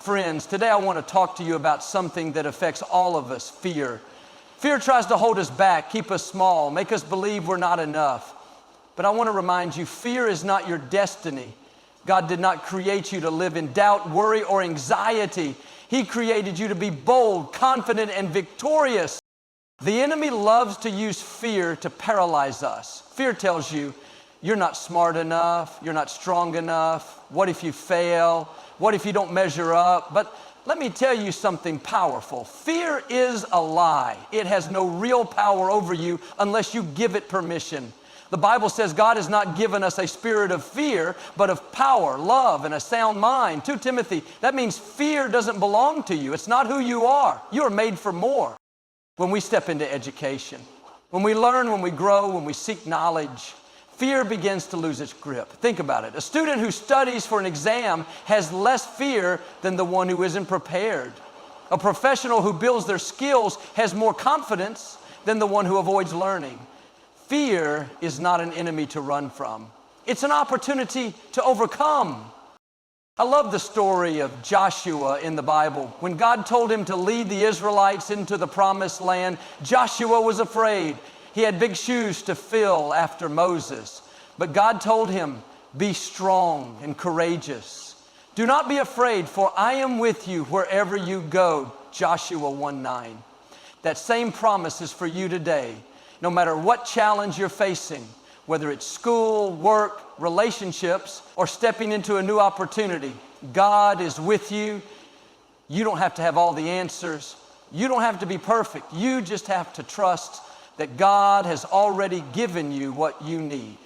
Friends, today I want to talk to you about something that affects all of us, fear. Fear tries to hold us back, keep us small, make us believe we're not enough. But I want to remind you, fear is not your destiny. God did not create you to live in doubt, worry, or anxiety. He created you to be bold, confident, and victorious. The enemy loves to use fear to paralyze us. Fear tells you, you're not smart enough, you're not strong enough, what if you fail, what if you don't measure up? But let me tell you something powerful. Fear is a lie. It has no real power over you unless you give it permission. The Bible says God has not given us a spirit of fear, but of power, love, and a sound mind. 2 Timothy, that means fear doesn't belong to you. It's not who you are. You are made for more. When we step into education, when we learn, when we grow, when we seek knowledge, fear begins to lose its grip. Think about it. A student who studies for an exam has less fear than the one who isn't prepared. A professional who builds their skills has more confidence than the one who avoids learning. Fear is not an enemy to run from. It's an opportunity to overcome. I love the story of Joshua in the Bible. When God told him to lead the Israelites into the promised land, Joshua was afraid. He had big shoes to fill after Moses. But God told him, be strong and courageous. Do not be afraid, for I am with you wherever you go. Joshua 1:9. That same promise is for you today. No matter what challenge you're facing, whether it's school, work, relationships, or stepping into a new opportunity, God is with you. You don't have to have all the answers. You don't have to be perfect. You just have to trust that God has already given you what you need.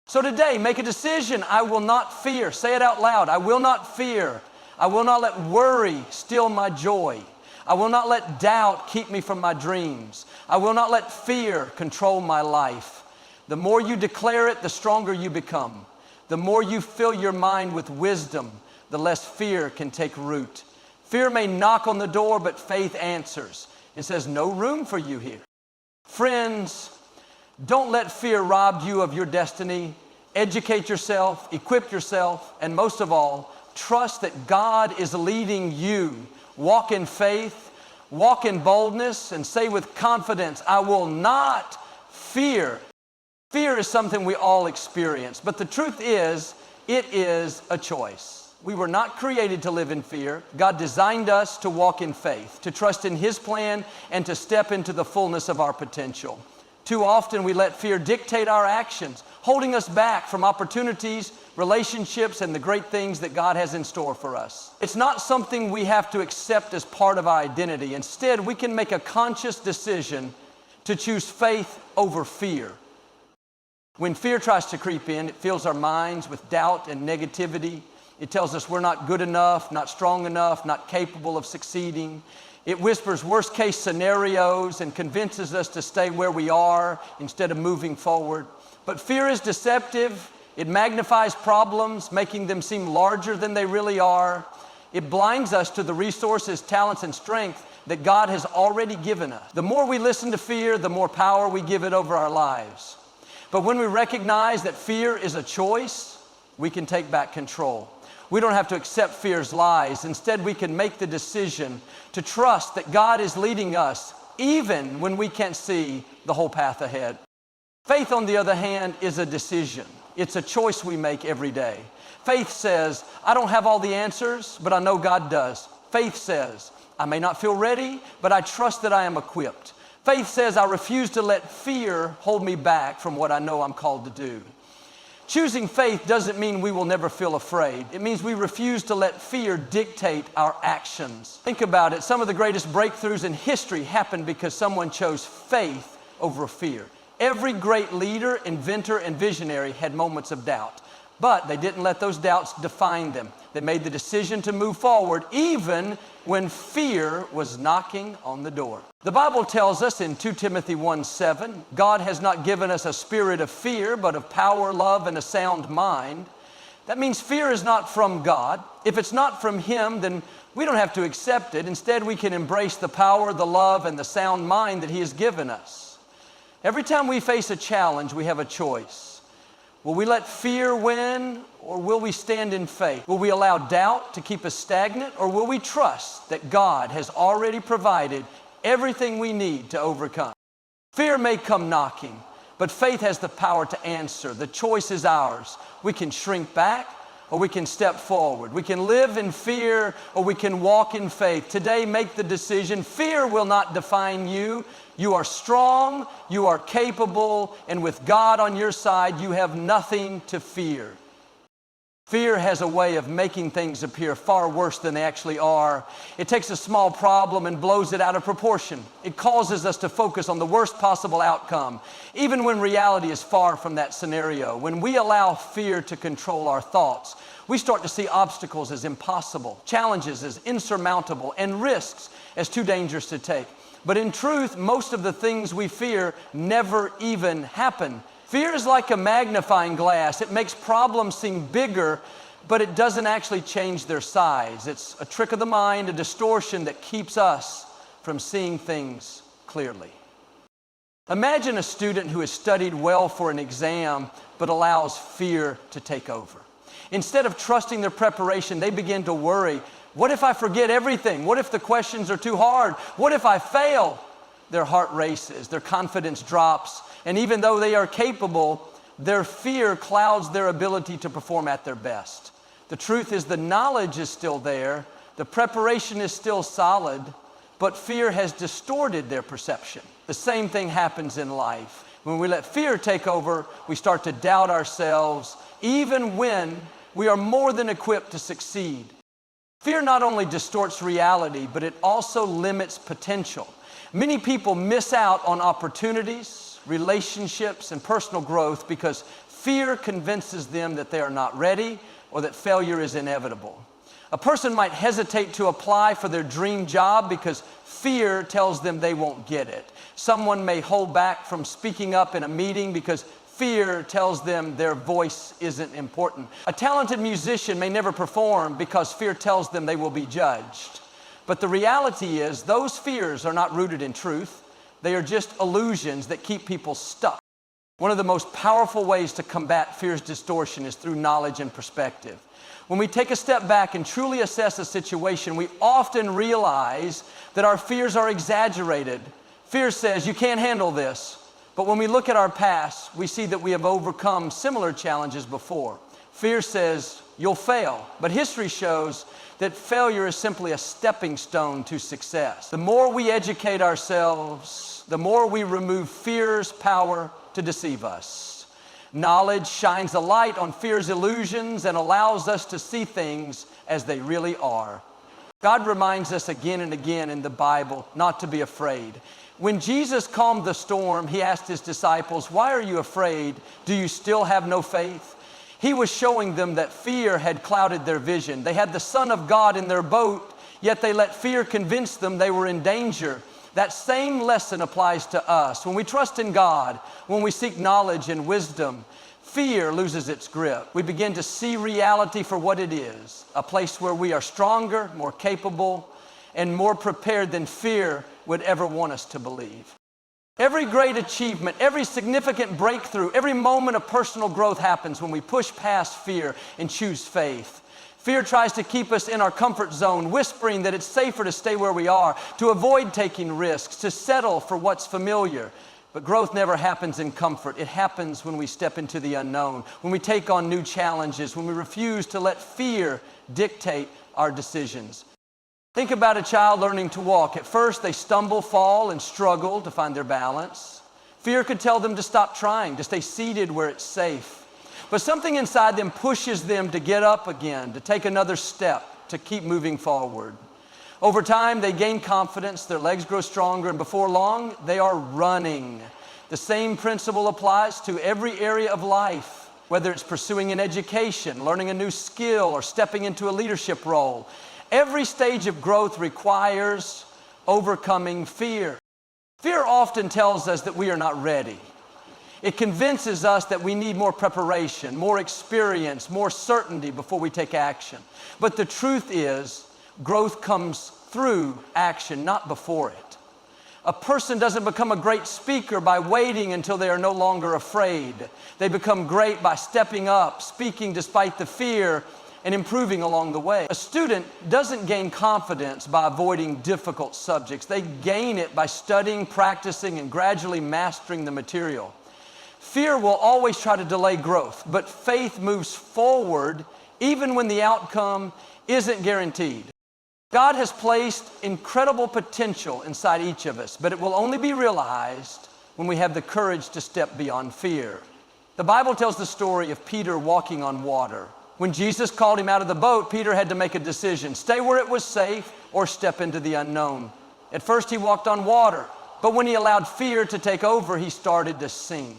So today, make a decision. I will not fear. Say it out loud. I will not fear. I will not let worry steal my joy. I will not let doubt keep me from my dreams. I will not let fear control my life. The more you declare it, the stronger you become. The more you fill your mind with wisdom, the less fear can take root. Fear may knock on the door, but faith answers and says, no room for you here. Friends, don't let fear rob you of your destiny. Educate yourself, equip yourself, and most of all, trust that God is leading you. Walk in faith, walk in boldness, and say with confidence, I will not fear. Fear is something we all experience, but the truth is, it is a choice. We were not created to live in fear. God designed us to walk in faith, to trust in His plan, and to step into the fullness of our potential. Too often we let fear dictate our actions, holding us back from opportunities, relationships, and the great things that God has in store for us. It's not something we have to accept as part of our identity. Instead, we can make a conscious decision to choose faith over fear. When fear tries to creep in, it fills our minds with doubt and negativity. It tells us we're not good enough, not strong enough, not capable of succeeding. It whispers worst-case scenarios and convinces us to stay where we are instead of moving forward. But fear is deceptive. It magnifies problems, making them seem larger than they really are. It blinds us to the resources, talents, and strength that God has already given us. The more we listen to fear, the more power we give it over our lives. But when we recognize that fear is a choice, we can take back control. We don't have to accept fear's lies. Instead, we can make the decision to trust that God is leading us, even when we can't see the whole path ahead. Faith, on the other hand, is a decision. It's a choice we make every day. Faith says, I don't have all the answers, but I know God does. Faith says, I may not feel ready, but I trust that I am equipped. Faith says, I refuse to let fear hold me back from what I know I'm called to do. Choosing faith doesn't mean we will never feel afraid. It means we refuse to let fear dictate our actions. Think about it. Some of the greatest breakthroughs in history happened because someone chose faith over fear. Every great leader, inventor, and visionary had moments of doubt, but they didn't let those doubts define them. They made the decision to move forward even when fear was knocking on the door. The Bible tells us in 2 Timothy 1:7, God has not given us a spirit of fear, but of power, love, and a sound mind. That means fear is not from God. If it's not from Him, then we don't have to accept it. Instead, we can embrace the power, the love, and the sound mind that He has given us. Every time we face a challenge, we have a choice. Will we let fear win, or will we stand in faith? Will we allow doubt to keep us stagnant, or will we trust that God has already provided everything we need to overcome? Fear may come knocking, but faith has the power to answer. The choice is ours. We can shrink back, or we can step forward. We can live in fear, or we can walk in faith. Today, make the decision. Fear will not define you. You are strong, you are capable, and with God on your side, you have nothing to fear. Fear has a way of making things appear far worse than they actually are. It takes a small problem and blows it out of proportion. It causes us to focus on the worst possible outcome, even when reality is far from that scenario. When we allow fear to control our thoughts, we start to see obstacles as impossible, challenges as insurmountable, and risks as too dangerous to take. But in truth, most of the things we fear never even happen. Fear is like a magnifying glass. It makes problems seem bigger, but it doesn't actually change their size. It's a trick of the mind, a distortion that keeps us from seeing things clearly. Imagine a student who has studied well for an exam, but allows fear to take over. Instead of trusting their preparation, they begin to worry. What if I forget everything? What if the questions are too hard? What if I fail? Their heart races, their confidence drops, and even though they are capable, their fear clouds their ability to perform at their best. The truth is the knowledge is still there, the preparation is still solid, but fear has distorted their perception. The same thing happens in life. When we let fear take over, we start to doubt ourselves, even when we are more than equipped to succeed. Fear not only distorts reality, but it also limits potential. Many people miss out on opportunities, relationships, and personal growth because fear convinces them that they are not ready or that failure is inevitable. A person might hesitate to apply for their dream job because fear tells them they won't get it. Someone may hold back from speaking up in a meeting because fear tells them their voice isn't important. A talented musician may never perform because fear tells them they will be judged. But the reality is those fears are not rooted in truth. They are just illusions that keep people stuck. One of the most powerful ways to combat fear's distortion is through knowledge and perspective. When we take a step back and truly assess a situation, we often realize that our fears are exaggerated. Fear says, you can't handle this. But when we look at our past, we see that we have overcome similar challenges before. Fear says, you'll fail. But history shows that failure is simply a stepping stone to success. The more we educate ourselves, the more we remove fear's power to deceive us. Knowledge shines a light on fear's illusions and allows us to see things as they really are. God reminds us again and again in the Bible not to be afraid. When Jesus calmed the storm, he asked his disciples, why are you afraid? Do you still have no faith? He was showing them that fear had clouded their vision. They had the Son of God in their boat, yet they let fear convince them they were in danger. That same lesson applies to us. When we trust in God, when we seek knowledge and wisdom, fear loses its grip. We begin to see reality for what it is, a place where we are stronger, more capable, and more prepared than fear would ever want us to believe. Every great achievement, every significant breakthrough, every moment of personal growth happens when we push past fear and choose faith. Fear tries to keep us in our comfort zone, whispering that it's safer to stay where we are, to avoid taking risks, to settle for what's familiar. But growth never happens in comfort. It happens when we step into the unknown, when we take on new challenges, when we refuse to let fear dictate our decisions. Think about a child learning to walk. At first, they stumble, fall, and struggle to find their balance. Fear could tell them to stop trying, to stay seated where it's safe. But something inside them pushes them to get up again, to take another step, to keep moving forward. Over time, they gain confidence, their legs grow stronger, and before long, they are running. The same principle applies to every area of life, whether it's pursuing an education, learning a new skill, or stepping into a leadership role. Every stage of growth requires overcoming fear. Fear often tells us that we are not ready. It convinces us that we need more preparation, more experience, more certainty before we take action. But the truth is, growth comes through action, not before it. A person doesn't become a great speaker by waiting until they are no longer afraid. They become great by stepping up, speaking despite the fear, and improving along the way. A student doesn't gain confidence by avoiding difficult subjects. They gain it by studying, practicing, and gradually mastering the material. Fear will always try to delay growth, but faith moves forward even when the outcome isn't guaranteed. God has placed incredible potential inside each of us, but it will only be realized when we have the courage to step beyond fear. The Bible tells the story of Peter walking on water. When Jesus called him out of the boat, Peter had to make a decision: stay where it was safe or step into the unknown. At first he walked on water, but when he allowed fear to take over, he started to sink.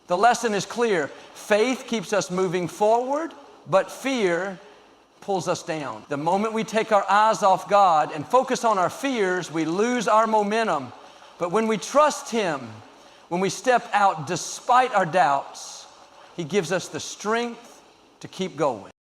The lesson is clear. Faith keeps us moving forward, but fear pulls us down. The moment we take our eyes off God and focus on our fears, we lose our momentum. But when we trust Him, when we step out despite our doubts, He gives us the strength to keep going.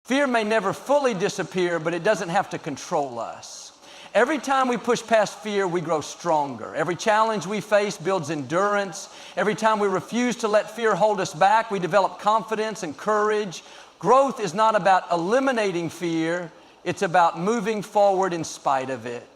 Fear may never fully disappear, but it doesn't have to control us. Every time we push past fear, we grow stronger. Every challenge we face builds endurance. Every time we refuse to let fear hold us back, we develop confidence and courage. Growth is not about eliminating fear, it's about moving forward in spite of it.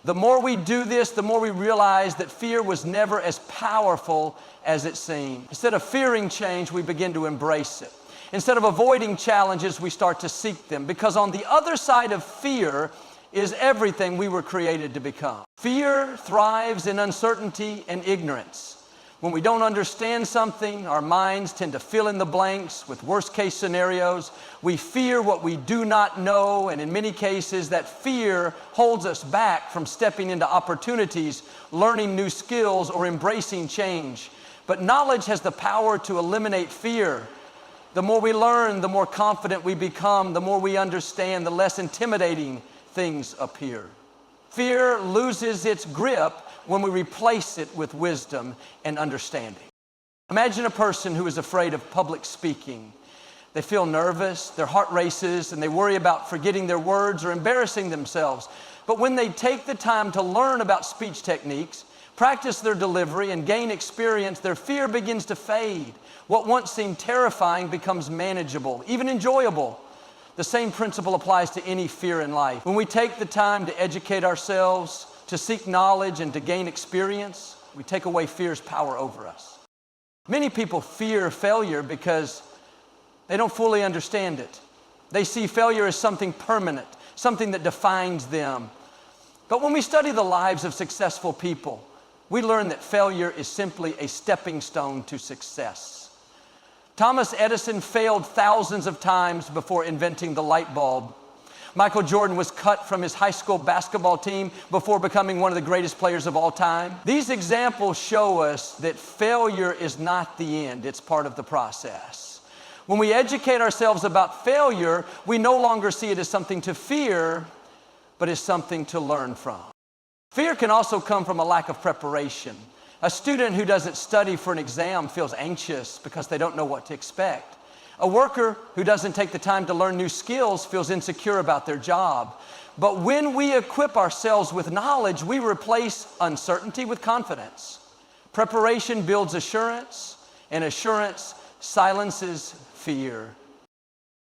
The more we do this, the more we realize that fear was never as powerful as it seemed. Instead of fearing change, we begin to embrace it. Instead of avoiding challenges, we start to seek them, because on the other side of fear is everything we were created to become. Fear thrives in uncertainty and ignorance. When we don't understand something, our minds tend to fill in the blanks with worst-case scenarios. We fear what we do not know, and in many cases, that fear holds us back from stepping into opportunities, learning new skills, or embracing change. But knowledge has the power to eliminate fear. The more we learn, the more confident we become. The more we understand, the less intimidating things appear. Fear loses its grip when we replace it with wisdom and understanding. Imagine a person who is afraid of public speaking. They feel nervous, their heart races, and they worry about forgetting their words or embarrassing themselves. But when they take the time to learn about speech techniques, practice their delivery, and gain experience, their fear begins to fade. What once seemed terrifying becomes manageable, even enjoyable. The same principle applies to any fear in life. When we take the time to educate ourselves, to seek knowledge, and to gain experience, we take away fear's power over us. Many people fear failure because they don't fully understand it. They see failure as something permanent, something that defines them. But when we study the lives of successful people, we learn that failure is simply a stepping stone to success. Thomas Edison failed thousands of times before inventing the light bulb. Michael Jordan was cut from his high school basketball team before becoming one of the greatest players of all time. These examples show us that failure is not the end, it's part of the process. When we educate ourselves about failure, we no longer see it as something to fear, but as something to learn from. Fear can also come from a lack of preparation. A student who doesn't study for an exam feels anxious because they don't know what to expect. A worker who doesn't take the time to learn new skills feels insecure about their job. But when we equip ourselves with knowledge, we replace uncertainty with confidence. Preparation builds assurance, and assurance silences fear.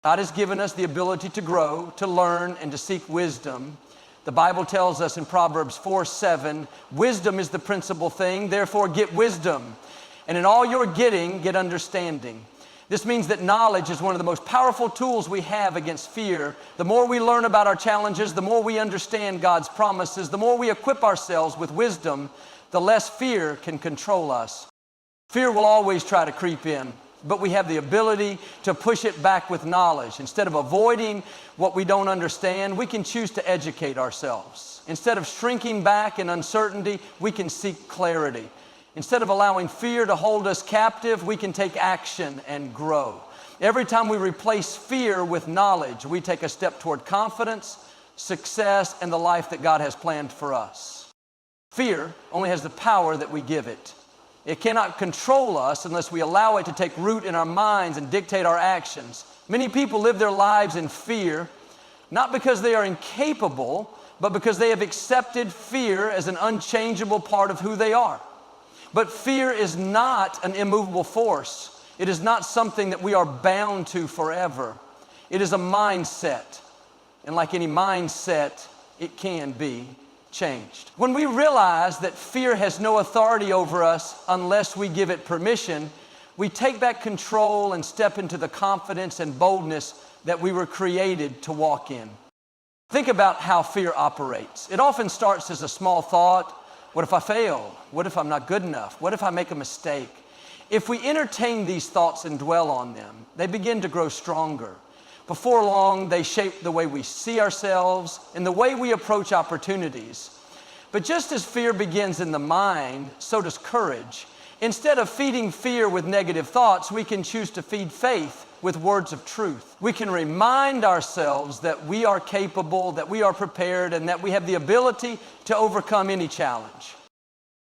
God has given us the ability to grow, to learn, and to seek wisdom. The Bible tells us in Proverbs 4:7, wisdom is the principal thing, therefore get wisdom. And in all you're getting, get understanding. This means that knowledge is one of the most powerful tools we have against fear. The more we learn about our challenges, the more we understand God's promises, the more we equip ourselves with wisdom, the less fear can control us. Fear will always try to creep in, but we have the ability to push it back with knowledge. Instead of avoiding what we don't understand, we can choose to educate ourselves. Instead of shrinking back in uncertainty, we can seek clarity. Instead of allowing fear to hold us captive, we can take action and grow. Every time we replace fear with knowledge, we take a step toward confidence, success, and the life that God has planned for us. Fear only has the power that we give it. It cannot control us unless we allow it to take root in our minds and dictate our actions. Many people live their lives in fear, not because they are incapable, but because they have accepted fear as an unchangeable part of who they are. But fear is not an immovable force. It is not something that we are bound to forever. It is a mindset. And like any mindset, it can be changed. When we realize that fear has no authority over us unless we give it permission, we take back control and step into the confidence and boldness that we were created to walk in. Think about how fear operates. It often starts as a small thought. What if I fail? What if I'm not good enough? What if I make a mistake? If we entertain these thoughts and dwell on them, they begin to grow stronger. Before long, they shape the way we see ourselves and the way we approach opportunities. But just as fear begins in the mind, so does courage. Instead of feeding fear with negative thoughts, we can choose to feed faith with words of truth. We can remind ourselves that we are capable, that we are prepared, and that we have the ability to overcome any challenge.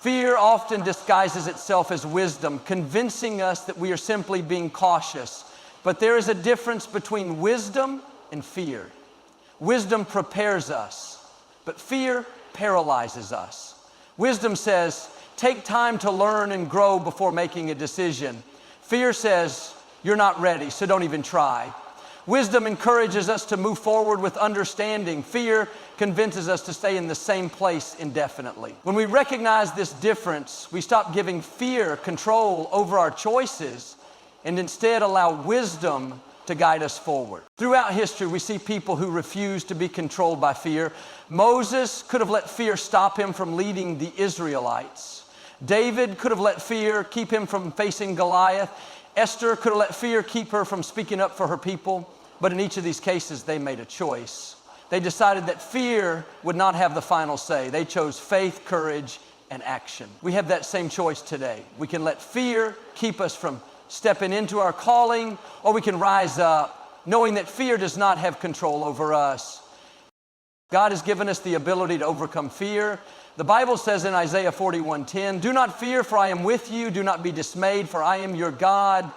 Fear often disguises itself as wisdom, convincing us that we are simply being cautious. But there is a difference between wisdom and fear. Wisdom prepares us, but fear paralyzes us. Wisdom says, take time to learn and grow before making a decision. Fear says, you're not ready, so don't even try. Wisdom encourages us to move forward with understanding. Fear convinces us to stay in the same place indefinitely. When we recognize this difference, we stop giving fear control over our choices and instead allow wisdom to guide us forward. Throughout history, we see people who refuse to be controlled by fear. Moses could have let fear stop him from leading the Israelites. David could have let fear keep him from facing Goliath. Esther could have let fear keep her from speaking up for her people. But in each of these cases, they made a choice. They decided that fear would not have the final say. They chose faith, courage, and action. We have that same choice today. We can let fear keep us from stepping into our calling, or we can rise up, knowing that fear does not have control over us. God has given us the ability to overcome fear. The Bible says in Isaiah 41:10, do not fear, for I am with you. Do not be dismayed, for I am your God.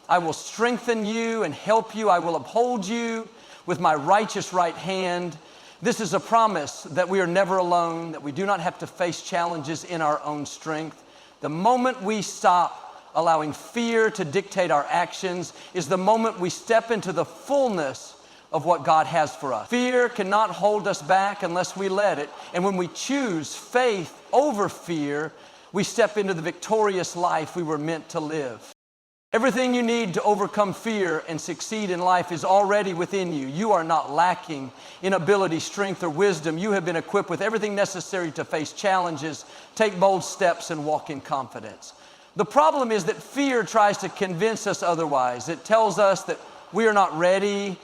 I will strengthen you and help you. I will uphold you with my righteous right hand. This is a promise that we are never alone, that we do not have to face challenges in our own strength. The moment we stop allowing fear to dictate our actions is the moment we step into the fullness of what God has for us. Fear cannot hold us back unless we let it. And when we choose faith over fear, we step into the victorious life we were meant to live. Everything you need to overcome fear and succeed in life is already within you. You are not lacking in ability, strength, or wisdom. You have been equipped with everything necessary to face challenges, take bold steps, and walk in confidence. The problem is that fear tries to convince us otherwise. It tells us that we are not ready,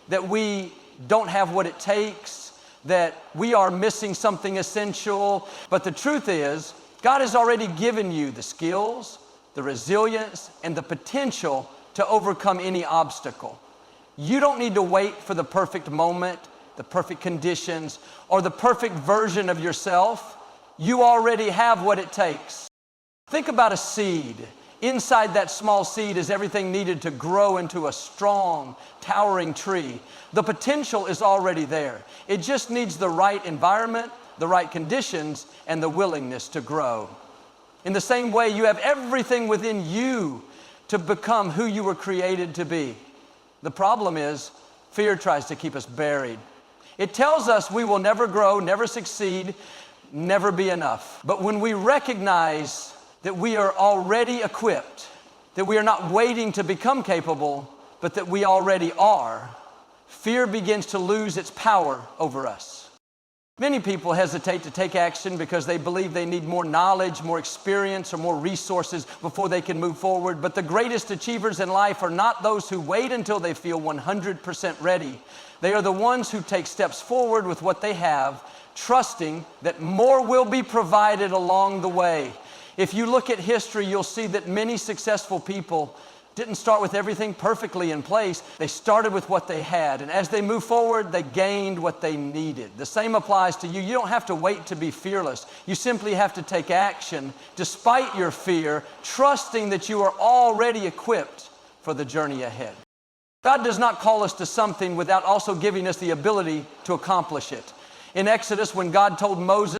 that we don't have what it takes, that we are missing something essential. But the truth is, God has already given you the skills, the resilience, and the potential to overcome any obstacle. You don't need to wait for the perfect moment, the perfect conditions, or the perfect version of yourself. You already have what it takes. Think about a seed. Inside that small seed is everything needed to grow into a strong, towering tree. The potential is already there. It just needs the right environment, the right conditions, and the willingness to grow. In the same way, you have everything within you to become who you were created to be. The problem is, fear tries to keep us buried. It tells us we will never grow, never succeed, never be enough. But when we recognize that we are already equipped, that we are not waiting to become capable, but that we already are, fear begins to lose its power over us. Many people hesitate to take action because they believe they need more knowledge, more experience, or more resources before they can move forward. But the greatest achievers in life are not those who wait until they feel 100% ready. They are the ones who take steps forward with what they have, trusting that more will be provided along the way. If you look at history, you'll see that many successful people didn't start with everything perfectly in place. They started with what they had, and as they moved forward, they gained what they needed. The same applies to you. You don't have to wait to be fearless. You simply have to take action despite your fear, trusting that you are already equipped for the journey ahead. God does not call us to something without also giving us the ability to accomplish it. In Exodus, when God told Moses